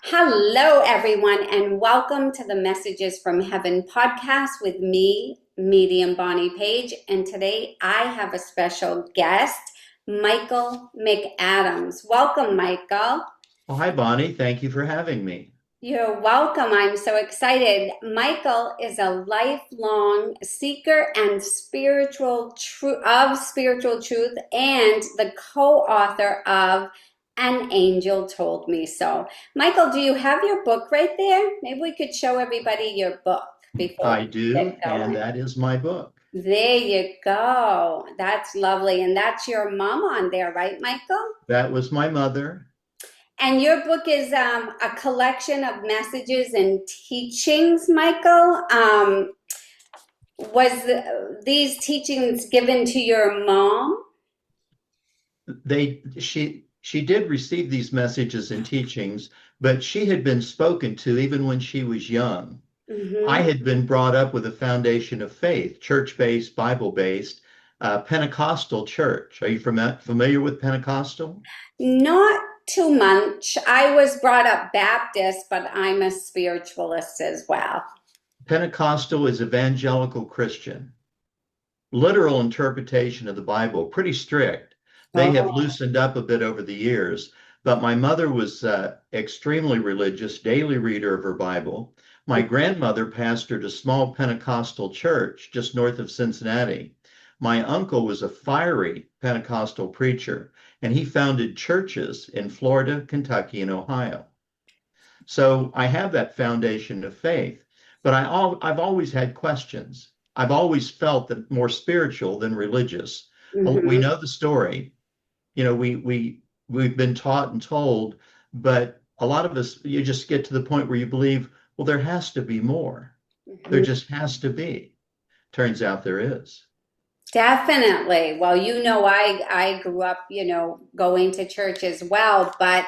Hello, everyone, and welcome to the Messages from Heaven podcast with me, Medium Bonnie Page. And today I have a special guest, Michael McAdams. Welcome, Michael. Oh, hi, Bonnie. Thank you for having me. You're welcome. I'm so excited. Michael is a lifelong seeker and spiritual truth and the co-author of An Angel Told Me So. Michael, do you have your book right there? Maybe we could show everybody your book before I we get do, and going. that is my book. There you go. That's lovely. And that's your mom on there, right, Michael? That was my mother. And your book is a collection of messages and teachings, Michael. These teachings given to your mom? She did receive these messages and teachings, but she had been spoken to even when she was young. I Hmm. had been brought up with a foundation of faith, church-based, Bible-based, Pentecostal church. Are you familiar with Pentecostal? Not too much. I was brought up Baptist, but I'm a spiritualist as well. Pentecostal is evangelical Christian. Literal interpretation of the Bible, pretty strict. They have Oh. loosened up a bit over the years, but my mother was extremely religious, daily reader of her Bible. My grandmother pastored a small Pentecostal church just north of Cincinnati. My uncle was a fiery Pentecostal preacher, and he founded churches in Florida, Kentucky, and Ohio. So I have that foundation of faith, but I've always had questions. I've always felt that more spiritual than religious. We Hmm. know the story, we've been taught and told, but a lot of us, you just get to the point where you believe, well, there has to be more. There just has to be. Turns out there is. Definitely. Well, I grew up, going to church as well, but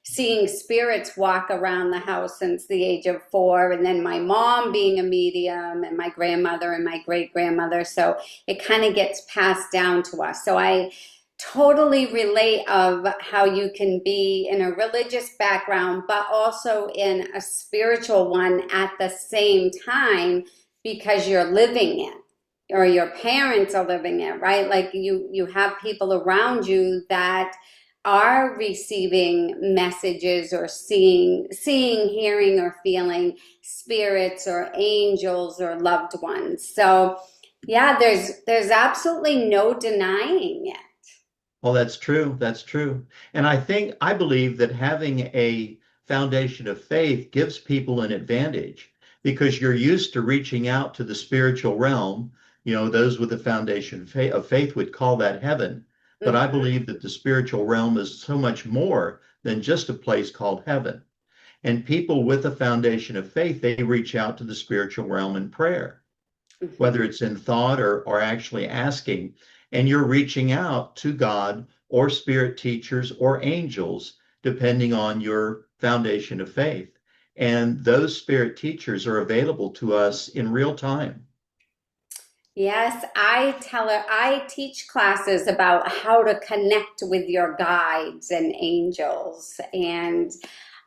seeing spirits walk around the house since the age of 4, and then my mom being a medium, and my grandmother and my great grandmother. So it kind of gets passed down to us. So I totally relate of how you can be in a religious background, but also in a spiritual one at the same time because you're living it or your parents are living it, right? Like you have people around you that are receiving messages or seeing, hearing, or feeling spirits or angels or loved ones. So yeah, there's absolutely no denying it. Well, that's true. That's true. And I believe that having a foundation of faith gives people an advantage because you're used to reaching out to the spiritual realm. Those with a foundation of faith would call that heaven. But I Mhm. believe that the spiritual realm is so much more than just a place called heaven. And people with a foundation of faith, they reach out to the spiritual realm in prayer, whether Mhm. it's in thought or actually asking, and you're reaching out to God or spirit teachers or angels, depending on your foundation of faith. And those spirit teachers are available to us in real time. Yes, I teach classes about how to connect with your guides and angels. And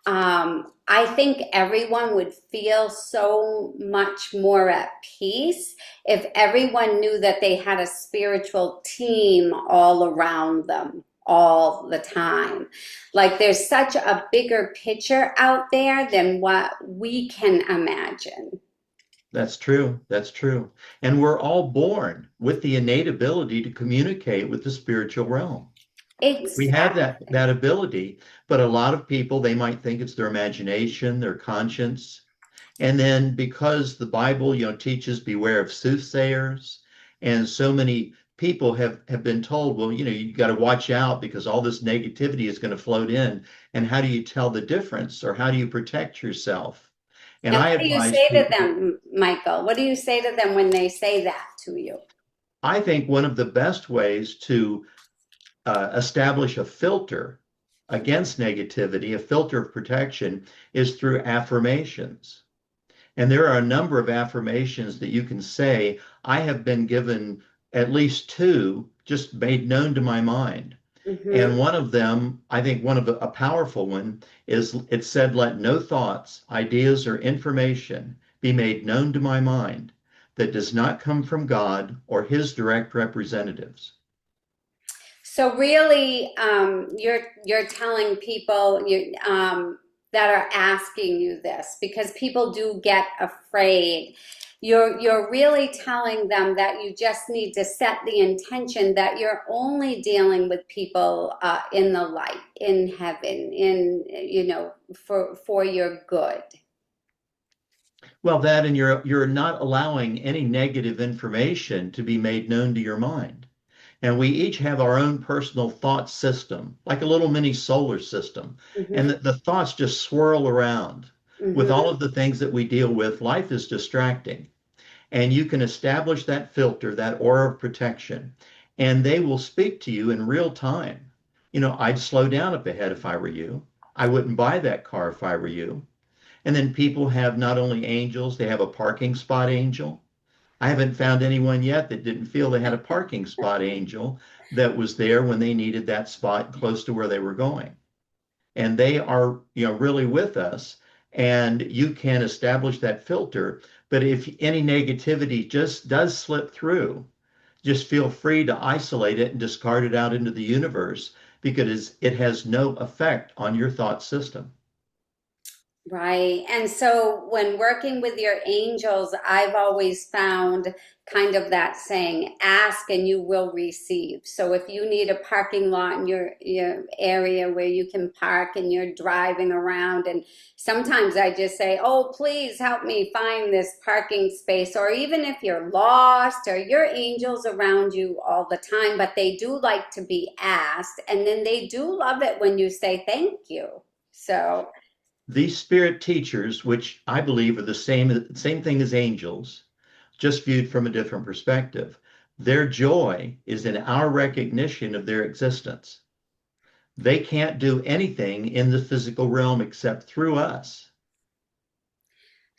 I think everyone would feel so much more at peace if everyone knew that they had a spiritual team all around them all the time. Like there's such a bigger picture out there than what we can imagine. That's true. That's true. And we're all born with the innate ability to communicate with the spiritual realm. We have that Exactly. ability, but a lot of people, they might think it's their imagination, their conscience. And then because the Bible, teaches beware of soothsayers, and so many people have been told, well, you got to watch out because all this negativity is going to float in. And how do you tell the difference, or how do you protect yourself? And And I what do you advise say to people, them, Michael? What do you say to them when they say that to you? I think one of the best ways to establish a filter against negativity, a filter of protection, is through affirmations. And there are a number of affirmations that you can say. I have been given at least two just made known to my mind. Mm-hmm. And one of them, I think one of a powerful one is it said, let no thoughts, ideas, or information be made known to my mind that does not come from God or his direct representatives. So really, you're telling people that are asking you this because people do get afraid. You're really telling them that you just need to set the intention that you're only dealing with people in the light, in heaven, in for your good. Well, that and you're not allowing any negative information to be made known to your mind. And we each have our own personal thought system, like a little mini solar system. And Hmm. the thoughts just swirl around. With all Hmm. of the things that we deal with, life is distracting. And you can establish that filter, that aura of protection, and they will speak to you in real time. I'd slow down up ahead if I were you. I wouldn't buy that car if I were you. And then people have not only angels, they have a parking spot angel. I haven't found anyone yet that didn't feel they had a parking spot angel that was there when they needed that spot close to where they were going. And they are, really with us. And you can establish that filter. But if any negativity just does slip through, just feel free to isolate it and discard it out into the universe because it has no effect on your thought system. Right. And so when working with your angels, I've always found kind of that saying, ask and you will receive. So if you need a parking lot in your area where you can park and you're driving around, and sometimes I just say, oh, please help me find this parking space. Or even if you're lost or your angels around you all the time, but they do like to be asked. And then they do love it when you say thank you. So. These spirit teachers, which I believe are the same thing as angels, just viewed from a different perspective, their joy is in our recognition of their existence. They can't do anything in the physical realm except through us.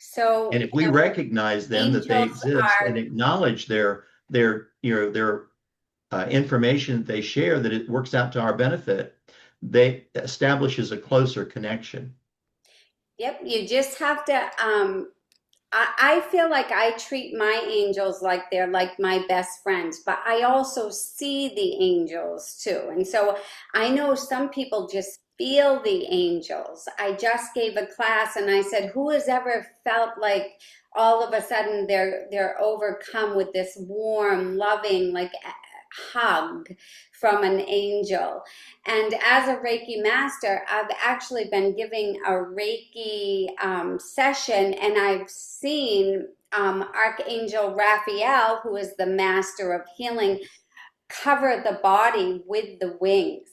And So, if we recognize them that they angels exist and are, acknowledge their information that they share, that it works out to our benefit, they establishes a closer connection. yep, you just have to, I feel like I treat my angels like they're like my best friends, but I also see the angels too. And so I know some people just feel the angels. I just gave a class and I said, who has ever felt like all of a sudden they're overcome with this warm, loving, like hug from an angel? And as a Reiki master, I've actually been giving a Reiki session, and I've seen Archangel Raphael, who is the master of healing, cover the body with the wings.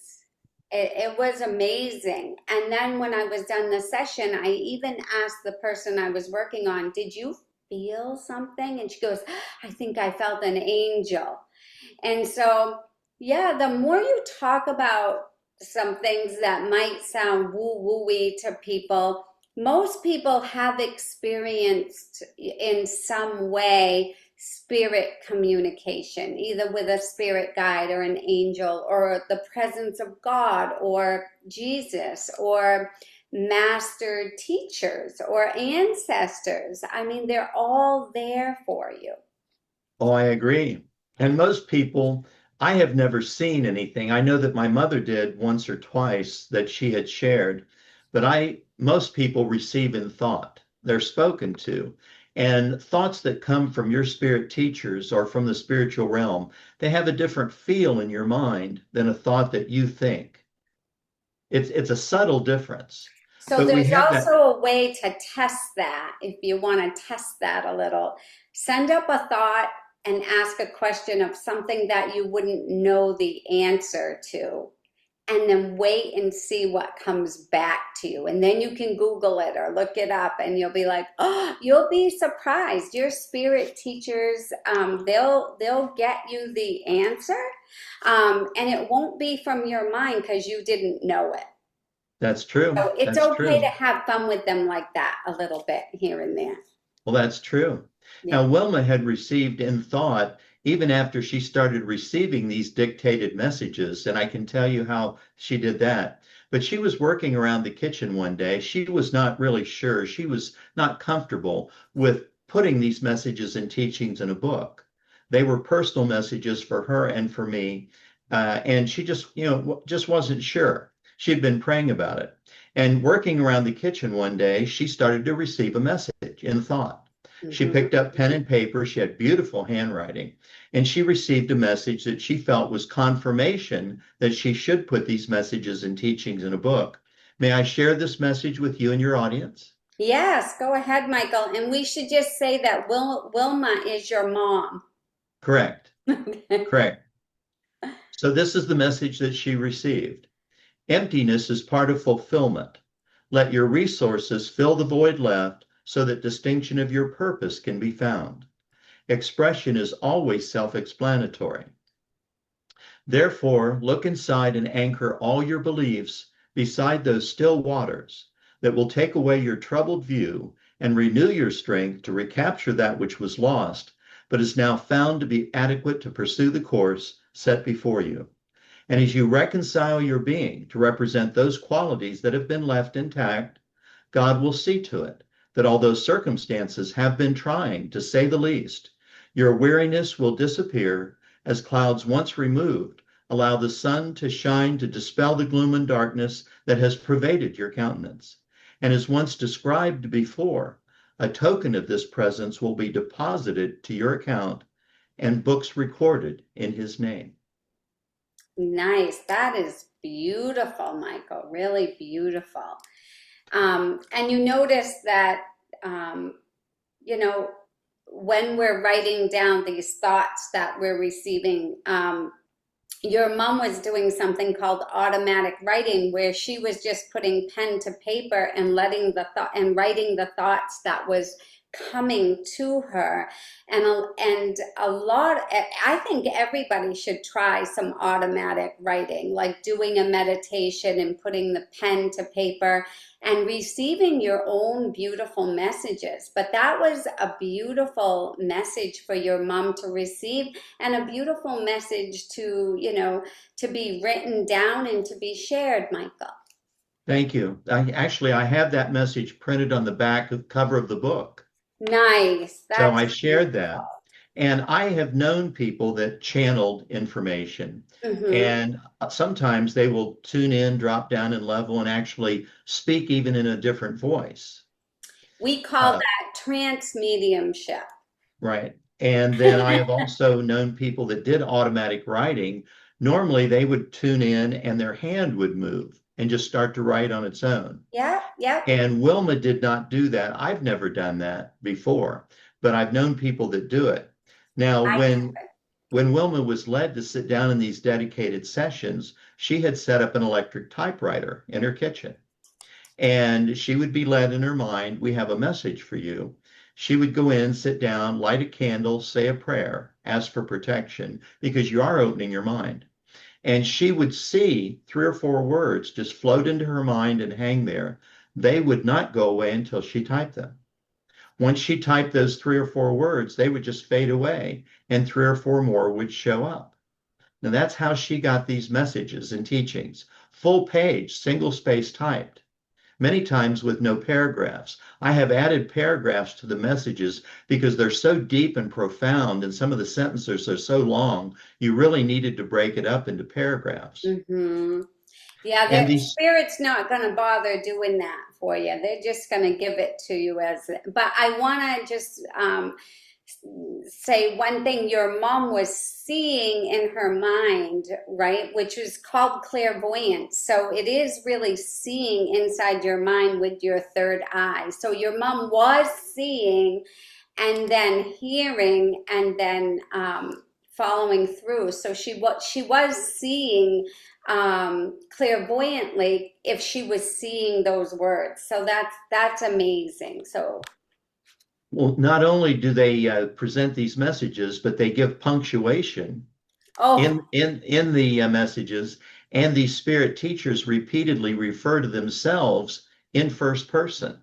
It was amazing. And then when I was done the session, I even asked the person I was working on, did you feel something? And she goes, I think I felt an angel. And so, yeah, the more you talk about some things that might sound woo-woo-y to people, most people have experienced in some way spirit communication, either with a spirit guide or an angel or the presence of God or Jesus or master teachers or ancestors. I mean, they're all there for you. Oh, I agree. And most people, I have never seen anything. I know that my mother did once or twice that she had shared, but most people receive in thought. They're spoken to. And thoughts that come from your spirit teachers or from the spiritual realm, they have a different feel in your mind than a thought that you think. It's a subtle difference. So But we there's have that. also a way to test that if you want to test that a little. Send up a thought and ask a question of something that you wouldn't know the answer to, and then wait and see what comes back to you. And then you can Google it or look it up, and you'll be like, oh, you'll be surprised. Your spirit teachers, they'll get you the answer, and it won't be from your mind because you didn't know it. That's true. So it's That's okay to true. have fun with them like that a little bit here and there. Well, that's true. Yeah. Now, Wilma had received in thought even after she started receiving these dictated messages. And I can tell you how she did that. But she was working around the kitchen one day. She was not really sure. She was not comfortable with putting these messages and teachings in a book. They were personal messages for her and for me. And she just wasn't sure. She'd been praying about it. And working around the kitchen one day, she started to receive a message in thought. She Mhm. picked up pen and paper. She had beautiful handwriting, and she received a message that she felt was confirmation that she should put these messages and teachings in a book. May I share this message with you and your audience? Yes, go ahead, Michael. And we should just say that Wilma is your mom. Correct. Correct. So this is the message that she received. Emptiness is part of fulfillment. Let your resources fill the void left so that distinction of your purpose can be found. Expression is always self-explanatory. Therefore, look inside and anchor all your beliefs beside those still waters that will take away your troubled view and renew your strength to recapture that which was lost, but is now found to be adequate to pursue the course set before you. And as you reconcile your being to represent those qualities that have been left intact, God will see to it that although circumstances have been trying, to say the least, your weariness will disappear as clouds once removed allow the sun to shine to dispel the gloom and darkness that has pervaded your countenance. And as once described before, a token of this presence will be deposited to your account and books recorded in his name. Nice. That is beautiful, Michael. Really beautiful. And you notice that, um, you know, when we're writing down these thoughts that we're receiving, your mom was doing something called automatic writing, where she was just putting pen to paper and letting the thought and writing the thoughts that was coming to her. And a lot, I think everybody should try some automatic writing, like doing a meditation and putting the pen to paper and receiving your own beautiful messages. But that was a beautiful message for your mom to receive, and a beautiful message to, to be written down and to be shared, Michael. Thank you. I have that message printed on the back of cover of the book. Nice. So That's I shared beautiful. that. And I have known people that channeled information. Hmm. And sometimes they will tune in, drop down in level, and actually speak even in a different voice. We call Uh, that trance mediumship. right. And then I have also known people that did automatic writing. Normally they would tune in and their hand would move and just start to write on its own. Yep, yep. And Wilma did not do that. I've never done that before, but I've known people that do it. Now, I when Wilma was led to sit down in these dedicated sessions, she had set up an electric typewriter in her kitchen. And she would be led in her mind, we have a message for you. She would go in, sit down, light a candle, say a prayer, ask for protection, because you are opening your mind. And she would see 3 or 4 words just float into her mind and hang there. They would not go away until she typed them. Once she typed those 3 or 4 words, they would just fade away and 3 or 4 more would show up. Now that's how she got these messages and teachings. Full page, single space typed, many times with no paragraphs. I have added paragraphs to the messages because they're so deep and profound, and some of the sentences are so long, you really needed to break it up into paragraphs. hmm Yeah, And the these, spirit's not going to bother doing that for you. They're just going to give it to you but I want to just say one thing. Your mom was seeing in her mind, right? Which is called clairvoyance. So it is really seeing inside your mind with your third eye. So your mom was seeing and then hearing and then following through. So she was seeing clairvoyantly if she was seeing those words. So that's amazing. So well, not only do they present these messages, but they give punctuation oh, in the messages, and these spirit teachers repeatedly refer to themselves in first person.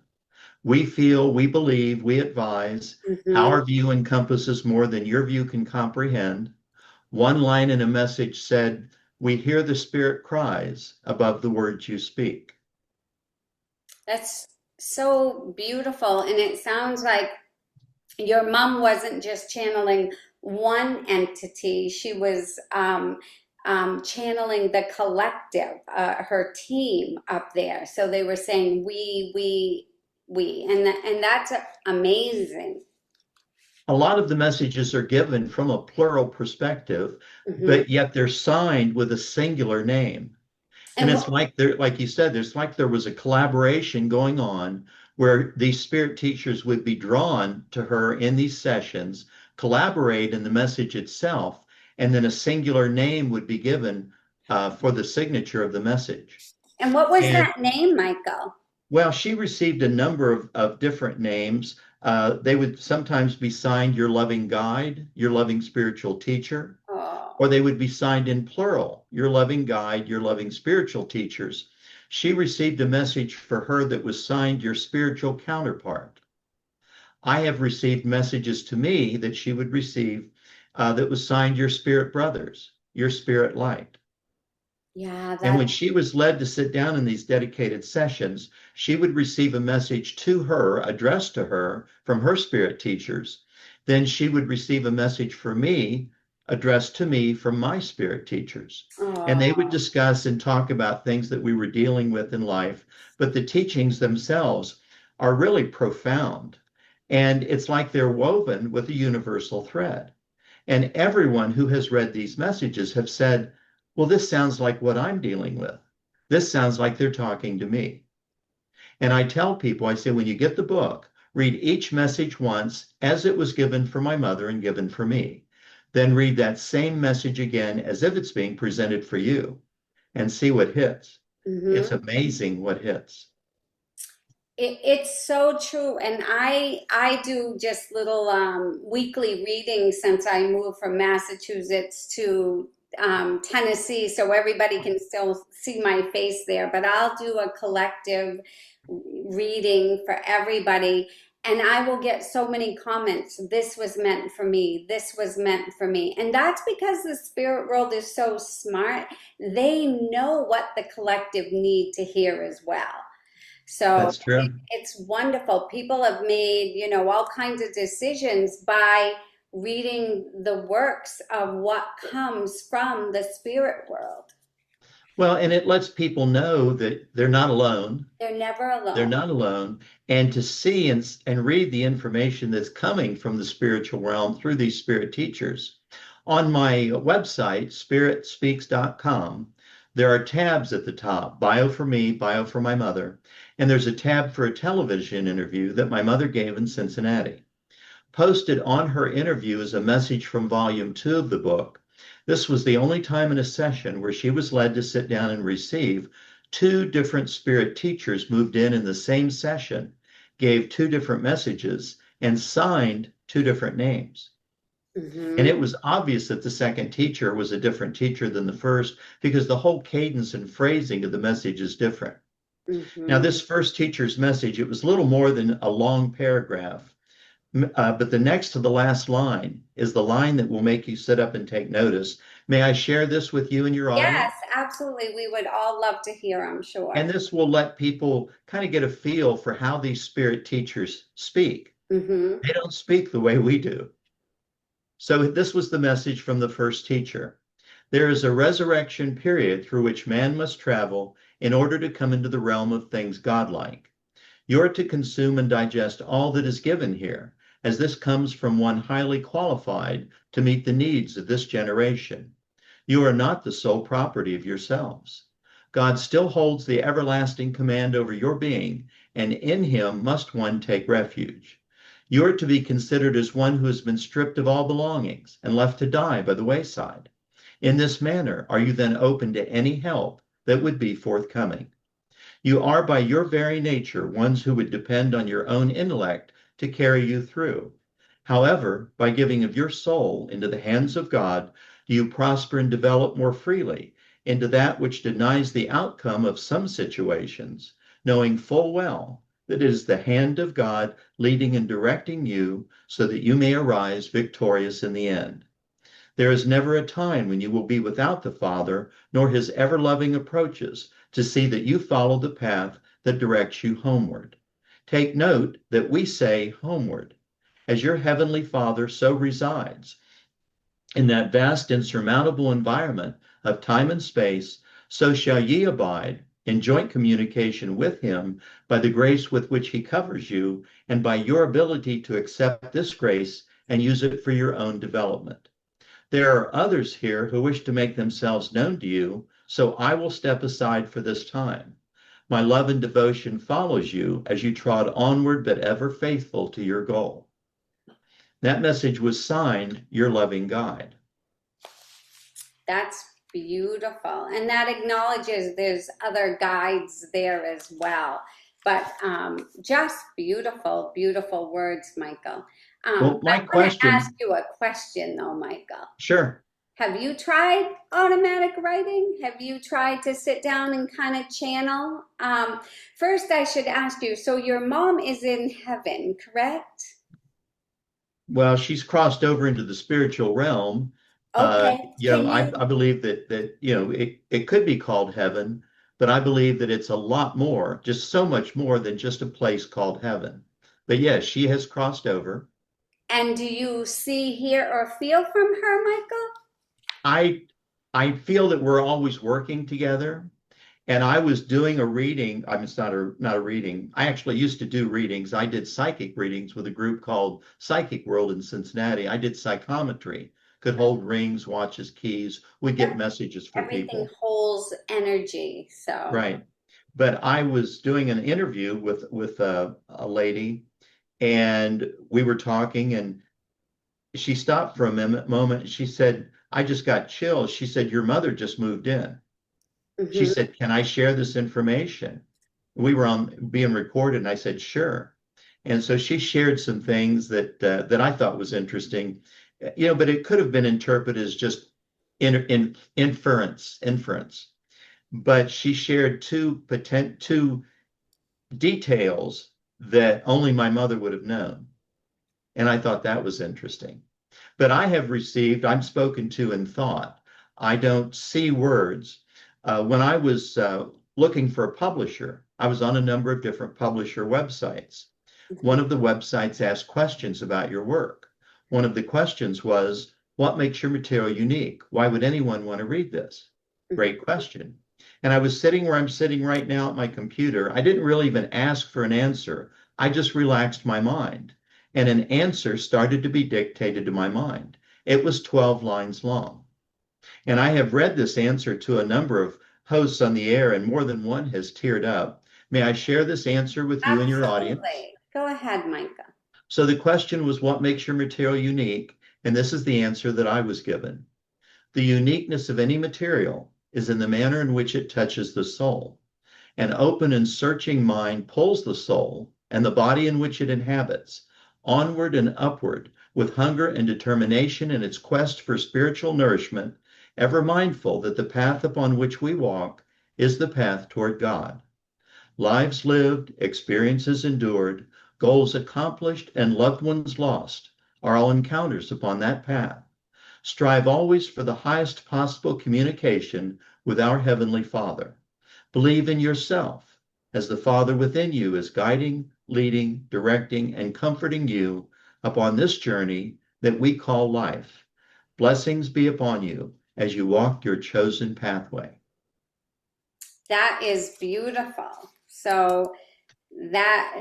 We feel, we believe, we advise. Mm-hmm. Our view encompasses more than your view can comprehend. One line in a message said, "We hear the Spirit cries above the words you speak." That's so beautiful. And it sounds like your mom wasn't just channeling one entity, she was channeling the collective, her team up there. So they were saying we, and that's amazing. A lot of the messages are given from a plural perspective, Hmm. but yet they're signed with a singular name. And And it's what, like there, like you said, there's like there was a collaboration going on where these spirit teachers would be drawn to her in these sessions, collaborate in the message itself, and then a singular name would be given for the signature of the message. and what was And that name, Michael? well, she received a number of different names. They would sometimes be signed your loving guide, your loving spiritual teacher, or Oh, they would be signed in plural, your loving guide, your loving spiritual teachers. She received a message for her that was signed your spiritual counterpart. I have received messages to me that she would receive that was signed your spirit brothers, your spirit light. yeah, And when that. she was led to sit down in these dedicated sessions, she would receive a message to her, addressed to her from her spirit teachers. Then she would receive a message for me, addressed to me from my spirit teachers. And they would Oh, discuss and talk about things that we were dealing with in life. But the teachings themselves are really profound. And it's like they're woven with a universal thread. And everyone who has read these messages have said, well, this sounds like what I'm dealing with. This sounds like they're talking to me. And I tell people, I say, when you get the book, read each message once as it was given for my mother and given for me. Then read that same message again as if it's being presented for you and see what hits. It's mm-hmm. amazing what hits. It's so true, and I do just little weekly readings since I moved from Massachusetts to Tennessee, so everybody can still see my face there. But I'll do a collective reading for everybody, and I will get so many comments. This was meant for me. This was meant for me, and that's because the spirit world is so smart. They know what the collective need to hear as well. So That's true. it's wonderful. People have made, all kinds of decisions by reading the works of what comes from the spirit world. Well, and it lets people know that they're not alone. They're never They're alone. not alone. And to see and read the information that's coming from the spiritual realm through these spirit teachers. On my website, spiritspeaks.com, there are tabs at the top, bio for me, bio for my mother. And there's a tab for a television interview that my mother gave in Cincinnati. Posted on her interview is a message from volume 2 of the book. This was the only time in a session where she was led to sit down and receive. Two different spirit teachers moved in the same session, gave two different messages, and signed two different names. And Hmm. it was obvious that the second teacher was a different teacher than the first because the whole cadence and phrasing of the message is different. Now, Hmm. this first teacher's message, it was little more than a long paragraph. But the next to the last line is the line that will make you sit up and take notice. May I share this with you and your Yes, audience? absolutely. We would all love to hear, I'm And sure. this will let people kind of get a feel for how these spirit teachers speak. Hmm. They don't speak the way we do. So this was the message from the first teacher. There is a resurrection period through which man must travel in order to come into the realm of things godlike. You're to consume and digest all that is given here, as this comes from one highly qualified to meet the needs of this generation. You are not the sole property of yourselves. God still holds the everlasting command over your being, and in him must one take refuge. You are to be considered as one who has been stripped of all belongings and left to die by the wayside. In this manner, are you then open to any help that would be forthcoming? You are by your very nature ones who would depend on your own intellect to carry you through. However, by giving of your soul into the hands of God, do you prosper and develop more freely into that which denies the outcome of some situations, knowing full well that it is the hand of God leading and directing you so that you may arise victorious in the end. There is never a time when you will be without the Father, nor his ever-loving approaches to see that you follow the path that directs you homeward. Take note that we say homeward, as your heavenly Father so resides in that vast insurmountable environment of time and space, so shall ye abide in joint communication with him by the grace with which he covers you and by your ability to accept this grace and use it for your own development. There are others here who wish to make themselves known to you, so I will step aside for this time. My love and devotion follows you as you trod onward, but ever faithful to your goal. That message was signed, Your Loving Guide. That's beautiful. And that acknowledges there's other guides there as well. But just beautiful, beautiful words, Michael. Well, I my want to question, ask you a question though, Michael. sure. Have you tried automatic writing? Have you tried to sit down and kind of channel? First, I should ask you, so your mom is in heaven, correct? Well, she's crossed over into the spiritual realm. Okay. Can you? I believe that it could be called heaven, but I believe that it's a lot more, just so much more than just a place called heaven. But yes, she has crossed over. And do you see, hear, or feel from her, Michael? I I feel that we're always working together. And I was doing a reading. I mean, it's not a reading. I actually used to do readings. I did psychic readings with a group called Psychic World in Cincinnati. I did psychometry, could hold rings, watches, keys. We get messages from Everything people. holds energy. So, Right. But I was doing an interview with a lady, and we were talking, and she stopped for a moment. She said, "I just got chills." She said, "Your mother just moved in." She mhm. said, "Can I share this information?" We were on being recorded, and I said, "Sure." And so she shared some things that I thought was interesting, but it could have been interpreted as just inference. But she shared two details that only my mother would have known, and I thought that was interesting. But I'm spoken to in thought. I don't see words. When I was looking for a publisher, I was on a number of different publisher websites. One of the websites asked questions about your work. One of the questions was, what makes your material unique? Why would anyone want to read this? Great question. And I was sitting where I'm sitting right now at my computer. I didn't really even ask for an answer. I just relaxed my mind. And an answer started to be dictated to my mind. It was 12 lines long. And I have read this answer to a number of hosts on the air, and more than one has teared up. May I share this answer with you and your audience? Absolutely. Go ahead, Michael. So the question was, what makes your material unique? And this is the answer that I was given. The uniqueness of any material is in the manner in which it touches the soul. An open and searching mind pulls the soul and the body in which it inhabits onward and upward with hunger and determination in its quest for spiritual nourishment, ever mindful that the path upon which we walk is the path toward God. Lives lived, experiences endured, goals accomplished, and loved ones lost are all encounters upon that path. Strive always for the highest possible communication with our Heavenly Father. Believe in yourself, as the Father within you is guiding, leading, directing, and comforting you upon this journey that we call life. Blessings be upon you as you walk your chosen pathway. That is beautiful. So that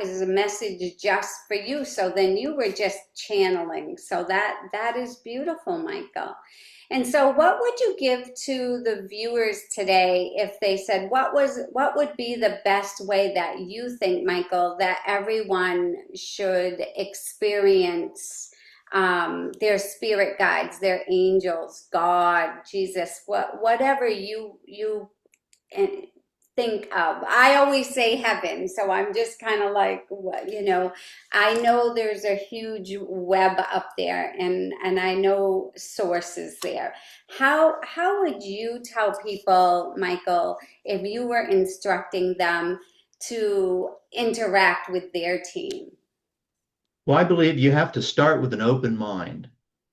is a message just for you. So then you were just channeling. So that is beautiful, Michael. And so what would you give to the viewers today if they said what would be the best way that you think, Michael, that everyone should experience their spirit guides, their angels, God, Jesus, whatever you and think of. I always say heaven, so I'm just kind of like, what, I know there's a huge web up there, and I know sources there. How would you tell people, Michael, if you were instructing them to interact with their team? Well, I believe you have to start with an open mind.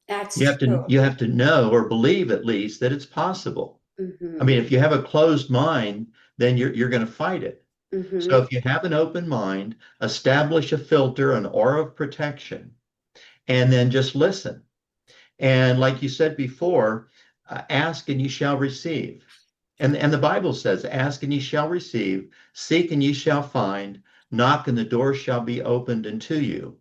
That's true. You have to know or believe at least that it's possible. I Mm-hmm. mean, if you have a closed mind, then you're going to fight it. So Mm-hmm. if you have an open mind, establish a filter, an aura of protection, and then just listen. And like you said before, ask and ye shall receive. And the Bible says, ask and ye shall receive, seek and ye shall find, knock and the door shall be opened unto you.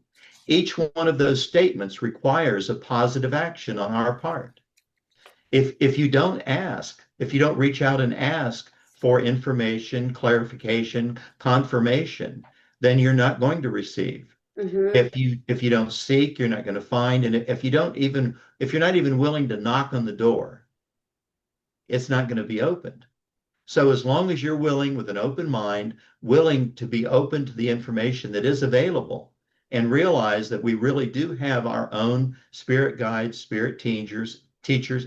Each one of those statements requires a positive action on our part. If you don't ask, if you don't reach out and ask for information, clarification, confirmation, then you're not going to receive. Mm-hmm. If you don't seek, you're not going to find. And if you're not even willing to knock on the door, it's not going to be opened. So as long as you're willing with an open mind, willing to be open to the information that is available, and realize that we really do have our own spirit guides, spirit teachers,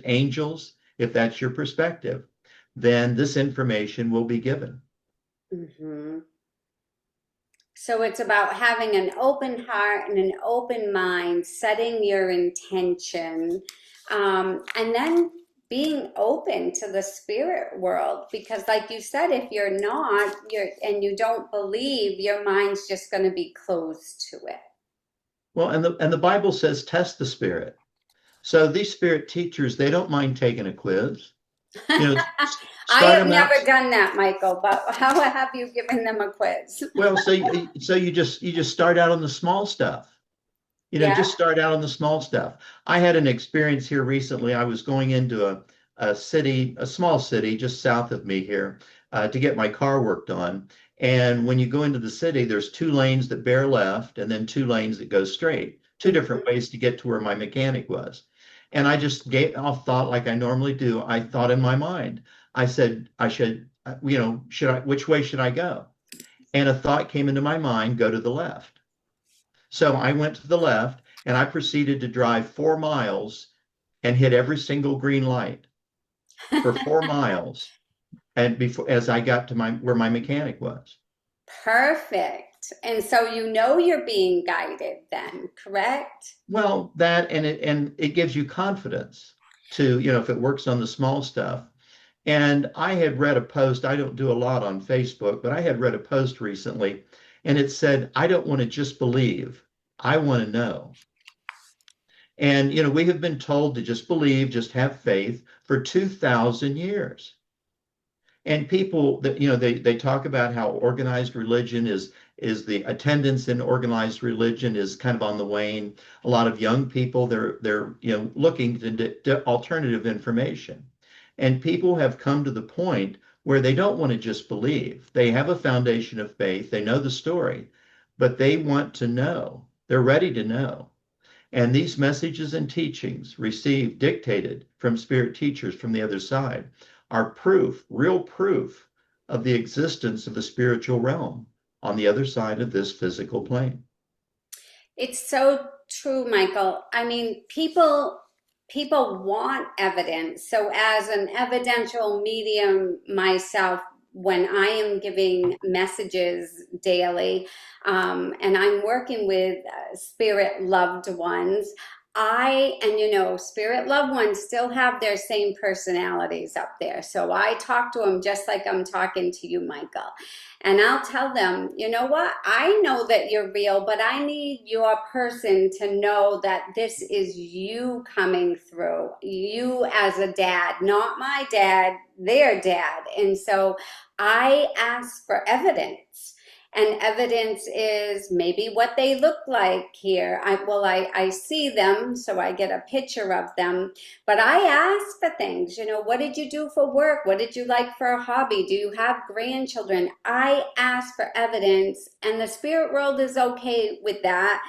angels, if that's your perspective, then this information will be given. Mm-hmm. So it's about having an open heart and an open mind, setting your intention, and then being open to the spirit world. Because, like you said, if you're not, and you don't believe, your mind's just going to be closed to it. Well, and the Bible says test the spirit. So these spirit teachers, they don't mind taking a quiz. You know, I start have them out. never done that, Michael, but how have you given them a quiz? Well, so you just start out on the small stuff. Yeah. Just start out on the small stuff. I had an experience here recently. I was going into a city, a small city just south of me here, to get my car worked on. And when you go into the city, there's two lanes that bear left and then two lanes that go straight, two different Mhm. ways to get to where my mechanic was. And I just gave off thought like I normally do. I thought in my mind, I said, I should, which way should I go? And a thought came into my mind, go to the left. So I went to the left and I proceeded to drive 4 miles and hit every single green light for 4 miles. And before, as I got to where my mechanic was. Perfect. And so you know you're being guided then, correct? Well, that and it gives you confidence to, if it works on the small stuff. And I had read a post, I don't do a lot on Facebook, but I had read a post recently and it said, I don't want to just believe, I want to know. And, we have been told to just believe, just have faith for 2,000 years. And people that, they talk about how organized religion is the attendance in organized religion is kind of on the wane. A lot of young people, they're looking to alternative information. And people have come to the point where they don't want to just believe. They have a foundation of faith, they know the story, but they want to know. They're ready to know. And these messages and teachings received, dictated from spirit teachers from the other side, are proof, real proof of the existence of the spiritual realm on the other side of this physical plane. It's so true, Michael. I mean, people want evidence. So as an evidential medium myself, when I am giving messages daily, and I'm working with spirit loved ones, spirit loved ones still have their same personalities up there. So I talk to them just like I'm talking to you, Michael. And I'll tell them, you know what? I know that you're real, but I need your person to know that this is you coming through. You as a dad, not my dad, their dad. And so I ask for evidence. And evidence is maybe what they look like here. I see them, so I get a picture of them. But I ask for things, what did you do for work? What did you like for a hobby? Do you have grandchildren? I ask for evidence, and the spirit world is okay with that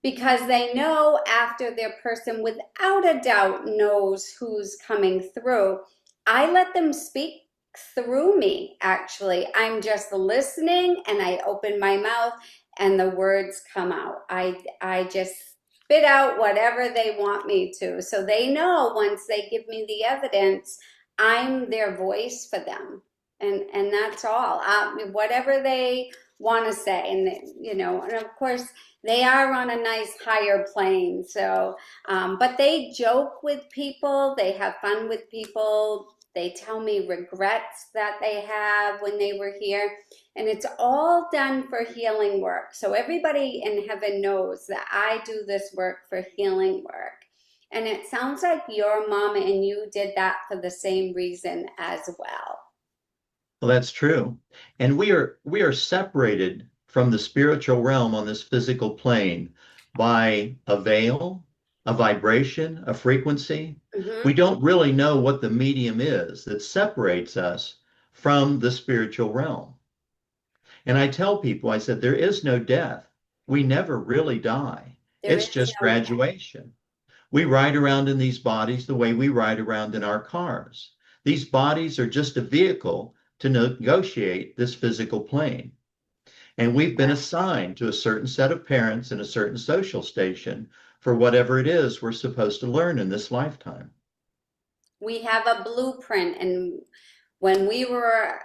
because they know after their person without a doubt knows who's coming through. I let them speak through me, actually. I'm just listening and I open my mouth and the words come out. I just spit out whatever they want me to. So they know once they give me the evidence, I'm their voice for them. and that's all. Whatever they want to say, and and of course they are on a nice higher plane. So, but they joke with people, they have fun with people. They tell me regrets that they have when they were here, and it's all done for healing work. So everybody in heaven knows that I do this work for healing work. And it sounds like your mom and you did that for the same reason as well. Well, that's true. And we are separated from the spiritual realm on this physical plane by a veil, a vibration, a frequency. We Hmm. don't really know what the medium is that separates us from the spiritual realm. And I tell people, I said, there is no death. We never really die. There It's is just no death. graduation. We ride around in these bodies the way we ride around in our cars. These bodies are just a vehicle to negotiate this physical plane. And we've been assigned to a certain set of parents in a certain social station for whatever it is we're supposed to learn in this lifetime. We have a blueprint, and when we were,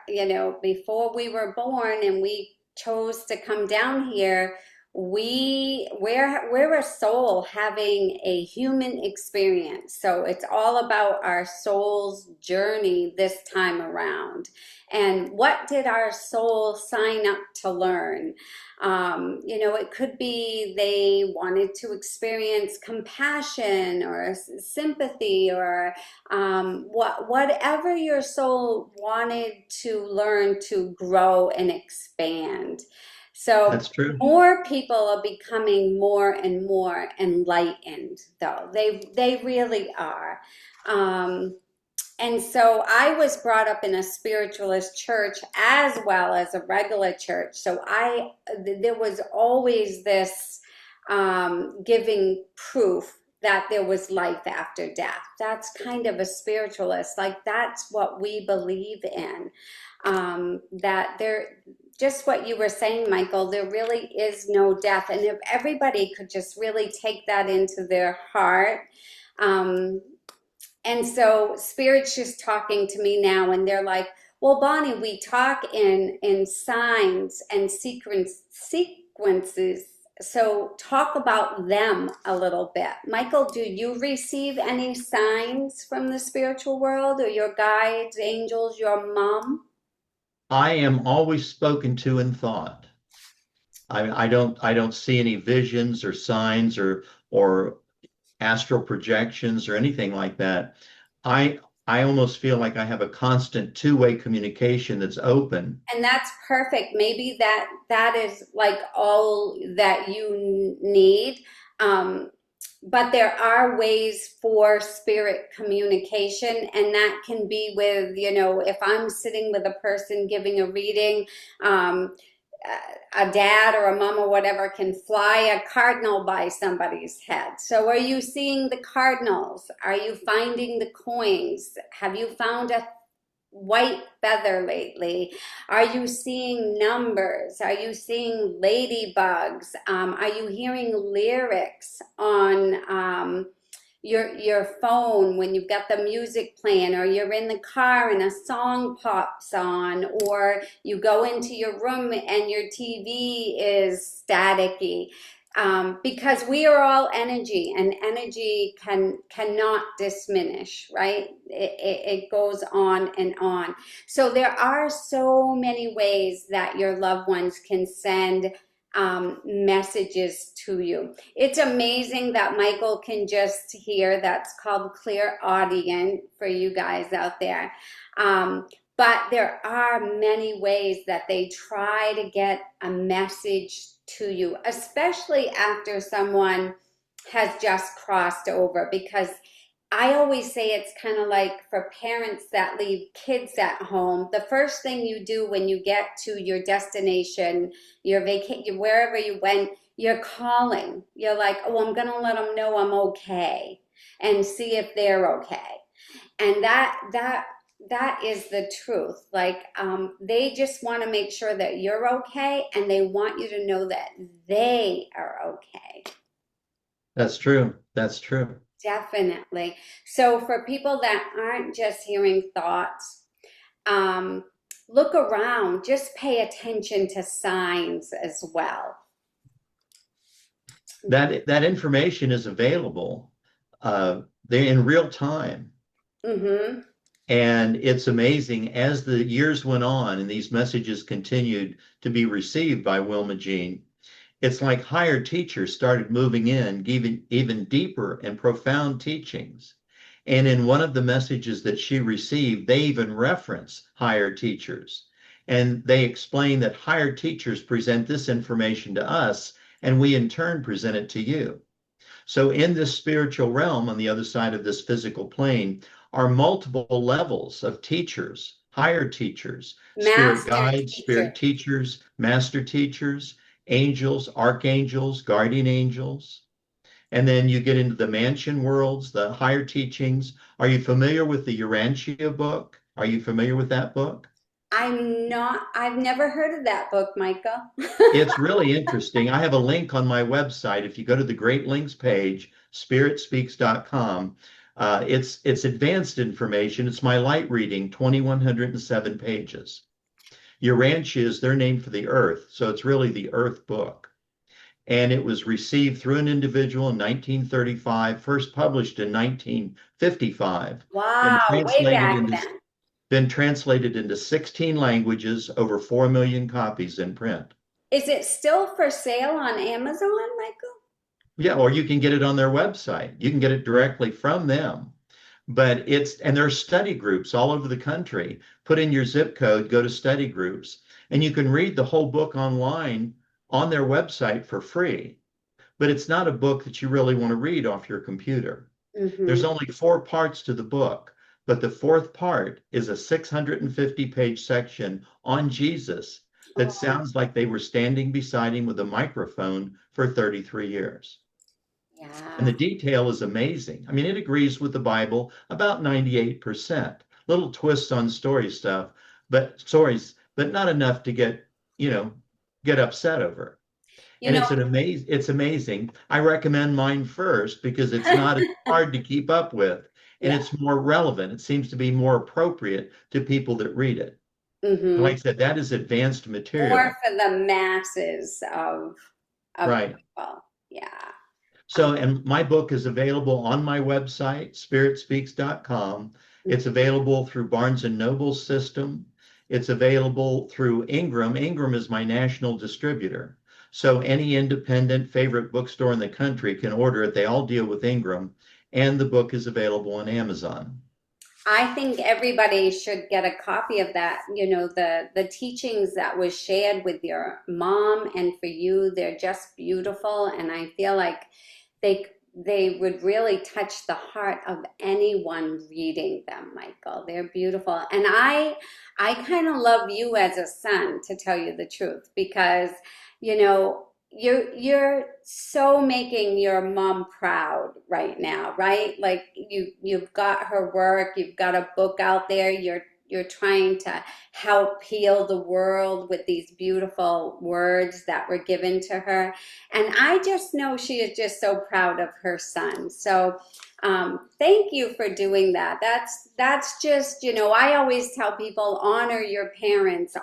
before we were born and we chose to come down here, we're a soul having a human experience. So it's all about our soul's journey this time around. And what did our soul sign up to learn? It could be they wanted to experience compassion or sympathy, or whatever your soul wanted to learn to grow and expand. So That's true. more people are becoming more and more enlightened, though they really are. Um, and so I was brought up in a spiritualist church as well as a regular church. So there was always this giving proof that there was life after death. That's kind of a spiritualist. Like that's what we believe in. That there, just what you were saying, Michael, there really is no death. And if everybody could just really take that into their heart, um, and so spirit's just talking to me now, and they're like, "Well, Bonnie, we talk in signs and sequences. So talk about them a little bit." Michael, do you receive any signs from the spiritual world or your guides, angels, your mom? I am always spoken to in thought. I don't see any visions or signs or astral projections or anything like that. I almost feel like I have a constant two-way communication that's open. And that's perfect. Maybe that is like all that you need. Um, but there are ways for spirit communication, and that can be with, if I'm sitting with a person giving a reading, um, a dad or a mom or whatever can fly a cardinal by somebody's head. So are you seeing the cardinals? Are you finding the coins? Have you found a white feather lately? Are you seeing numbers? Are you seeing ladybugs? Are you hearing lyrics on your phone when you've got the music playing, or you're in the car and a song pops on, or you go into your room and your TV is staticky? Because we are all energy, and energy cannot diminish, right? It goes on and on. So there are so many ways that your loved ones can send messages to you. It's amazing that Michael can just hear. That's called clear audience for you guys out there. But there are many ways that they try to get a message to you, especially after someone has just crossed over, because I always say it's kind of like for parents that leave kids at home. The first thing you do when you get to your destination, your vacation, wherever you went, you're calling. You're like, "Oh, I'm gonna let them know I'm okay," and see if they're okay. And that is the truth. Like, they just want to make sure that you're okay, and they want you to know that they are okay. That's true. That's true. Definitely. So for people that aren't just hearing thoughts, um, look around, just pay attention to signs as well. That information is available they in real time. Mm-hmm. And it's amazing as the years went on and these messages continued to be received by Wilma Jean, it's like higher teachers started moving in, giving even deeper and profound teachings. And in one of the messages that she received, they even reference higher teachers. And they explain that higher teachers present this information to us, and we in turn present it to you. So in this spiritual realm, on the other side of this physical plane, are multiple levels of teachers, higher teachers, spirit Master guides, teacher. spirit teachers, master teachers, angels, archangels, guardian angels. And then you get into the mansion worlds, the higher teachings. Are you familiar with the Urantia book? Are you familiar with that book? I'm not, I've never heard of that book, Michael. It's really interesting. I have a link on my website. If you go to the Great Links page, spiritspeaks.com, it's advanced information. It's my light reading, 2,107 pages. Urantia is their name for the earth, so it's really the earth book. And it was received through an individual in 1935, first published in 1955, been Wow, way translated back into then. been translated into 16 languages, over 4 million copies in print. Is it still for sale on Amazon, Michael? Yeah, or you can get it on their website. You can get it directly from them. But and there are study groups all over the country. Put in your zip code, go to study groups, and you can read the whole book online on their website for free. But it's not a book that you really want to read off your computer. Mm-hmm. There's only 4 parts to the book, but the fourth part is a 650-page section on Jesus that Oh, sounds like they were standing beside him with a microphone for 33 years. And the yeah. detail is amazing. I mean, it agrees with the Bible about 98%. Little twists on stories, but not enough to you know, get upset over. You And know, it's amazing. I recommend mine first because it's not as hard to keep up with and yeah. it's more relevant. It seems to be more appropriate to people that read it. And like Mm-hmm. I said, that is advanced More material. for the masses of Right. people. Yeah. So, and my book is available on my website, spiritspeaks.com. It's available through Barnes and Noble's system. It's available through Ingram. Ingram is my national distributor. So any independent favorite bookstore in the country can order it. They all deal with Ingram, and the book is available on Amazon. I think everybody should get a copy of that. You know, the teachings that was shared with your mom and for you, they're just beautiful, and I feel like they they would really touch the heart of anyone reading them, Michael. They're beautiful. And I kind of love you as a son, to tell you the truth, because you know, you're so making your mom proud right now, right? Like you've got her work, you've got a book out there, you're trying to help heal the world with these beautiful words that were given to her. And I just know she is just so proud of her son. So thank you for doing that. That's just, you know, I always tell people honor your parents,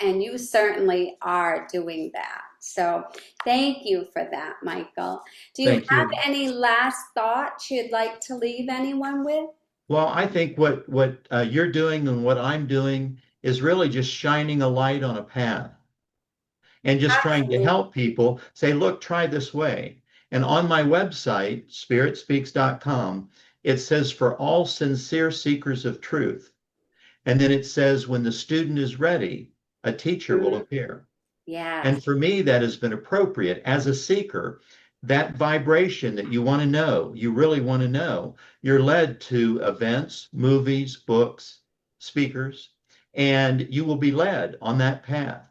and you certainly are doing that. So thank you for that, Michael. Do you Thank have you. any last thoughts you'd like to leave anyone with? Well, I think what you're doing and what I'm doing is really just shining a light on a path and just trying to Absolutely. help people say, look, try this way. And on my website, spiritspeaks.com, it says for all sincere seekers of truth. And then it says when the student is ready, a teacher will Mhm. appear. Yes. And for me, that has been appropriate as a seeker. That vibration that you want to know, you really want to know, you're led to events, movies, books, speakers, and you will be led on that path.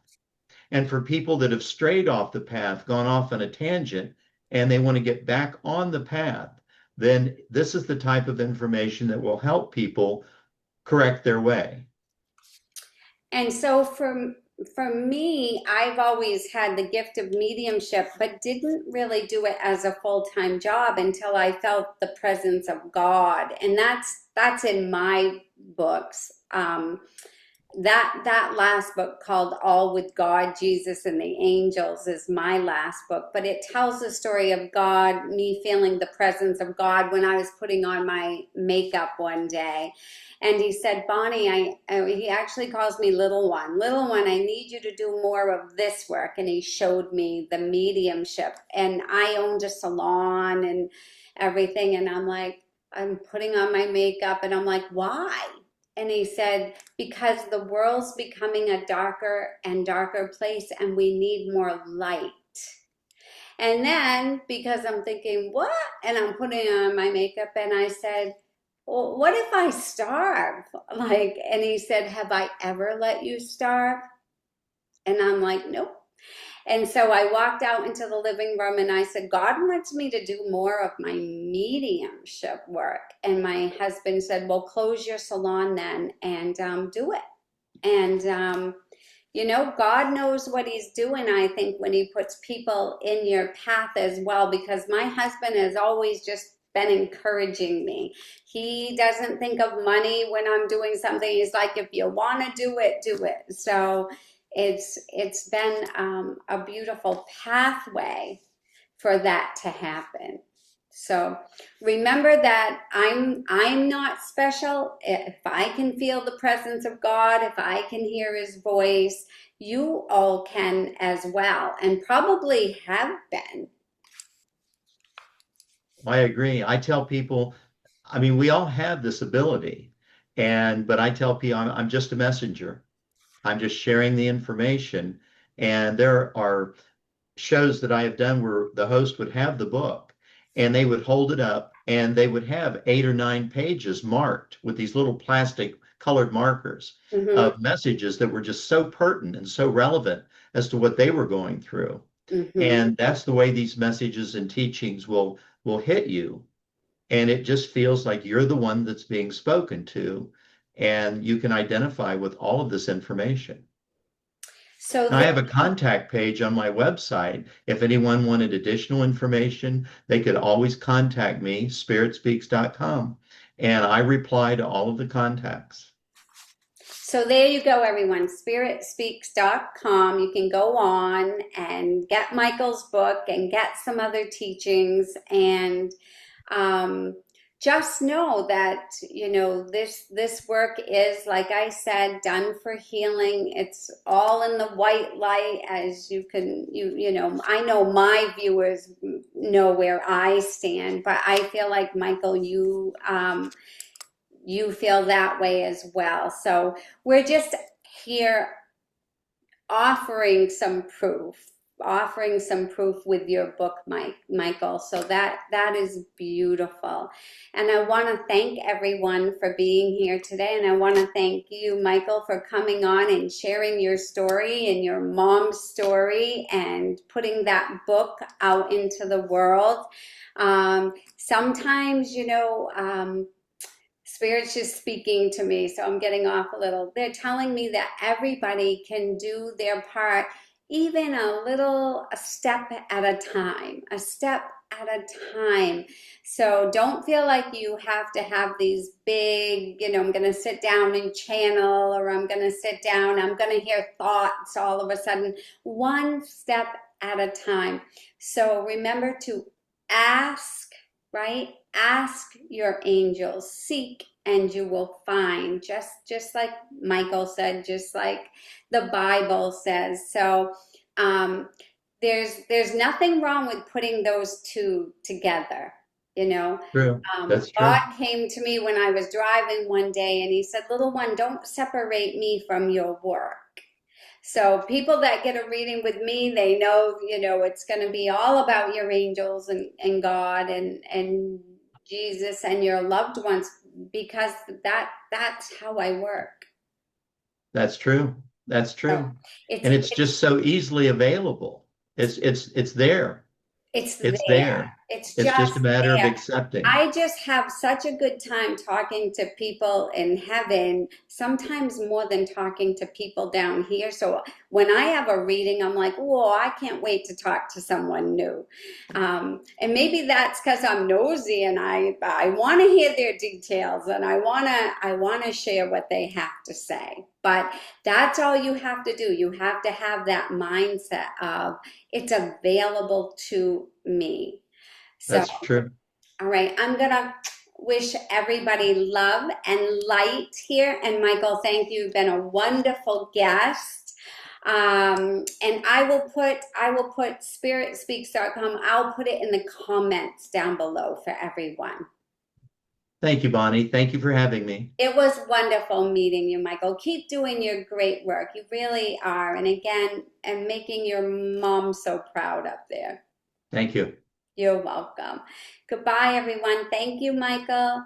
And for people that have strayed off the path, gone off on a tangent, and they want to get back on the path, then this is the type of information that will help people correct their way. And so for me, I've always had the gift of mediumship, but didn't really do it as a full-time job until I felt the presence of God. And that's in my books. that last book called All with God, Jesus and the Angels is my last book, but it tells the story of God, me feeling the presence of God when I was putting on my makeup one day. And he said, Bonnie, he actually calls me little one, I need you to do more of this work. And he showed me the mediumship. And I owned a salon and everything. And I'm like, I'm putting on my makeup and I'm like, why? And he said, because the world's becoming a darker and darker place and we need more light. And then because I'm thinking, what? And I'm putting on my makeup and I said, well, what if I starve? Like, and he said, have I ever let you starve? And I'm like, nope. And so I walked out into the living room and I said, God wants me to do more of my mediumship work. And my husband said, well, close your salon then and do it. And, God knows what he's doing, I think, when he puts people in your path as well, because my husband has always just been encouraging me. He doesn't think of money when I'm doing something. He's like, if you want to do it, do it. So it's been a beautiful pathway for that to happen. So remember that I'm not special. If I can feel the presence of God, if I can hear his voice, you all can as well, and probably have been. I agree. I tell people, I mean, we all have this ability, but I tell people I'm just a messenger. I'm just sharing the information. And there are shows that I have done where the host would have the book and they would hold it up and they would have 8 or 9 pages marked with these little plastic colored markers Hmm. of messages that were just so pertinent and so relevant as to what they were going through. Hmm. And that's the way these messages and teachings will hit you. And it just feels like you're the one that's being spoken to, and you can identify with all of this information. So I have a contact page on my website. If anyone wanted additional information, they could always contact me, spiritspeaks.com, and I reply to all of the contacts. So there you go, everyone. Spiritspeaks.com. You can go on and get Michael's book and get some other teachings. And um, just know that, this work is, like I said, done for healing. It's all in the white light, as you can, I know my viewers know where I stand, but I feel like, Michael, you feel that way as well. So we're just here offering some proof, offering some proof with your book, Michael. So that is beautiful. And I want to thank everyone for being here today. And I want to thank you, Michael, for coming on and sharing your story and your mom's story and putting that book out into the world. Sometimes, Spirit's just speaking to me, so I'm getting off a little. They're telling me that everybody can do their part, even a step at a time, a step at a time. So don't feel like you have to have these big, I'm going to sit down and channel, or I'm going to sit down, I'm going to hear thoughts all of a sudden. One step at a time. So remember to ask, right? Ask your angels, seek and you will find, just like Michael said, just like the Bible says. So there's nothing wrong with putting those two together. True. That's God true. came to me when I was driving one day and he said, little one, don't separate me from your work. So people that get a reading with me, they know, it's going to be all about your angels and God and Jesus and your loved ones, because that's how I work. That's true. That's So true. it's And it's it's just so easily available. It's there. it's It's there. there. It's It's just just a matter of there. accepting. I just have such a good time talking to people in heaven, sometimes more than talking to people down here. So when I have a reading, I'm like, whoa, I can't wait to talk to someone new. And maybe that's because I'm nosy and I want to hear their details and I want to share what they have to say. But that's all you have to do. You have to have that mindset of it's available to me. So, That's true. all right, I'm gonna wish everybody love and light here. And Michael, thank you. You've been a wonderful guest. And I will put spiritspeaks.com. I'll put it in the comments down below for everyone. Thank you, Bonnie. Thank you for having me. It was wonderful meeting you, Michael. Keep doing your great work. You really are. And again, and making your mom so proud up there. Thank you. You're welcome. Goodbye, everyone. Thank you, Michael.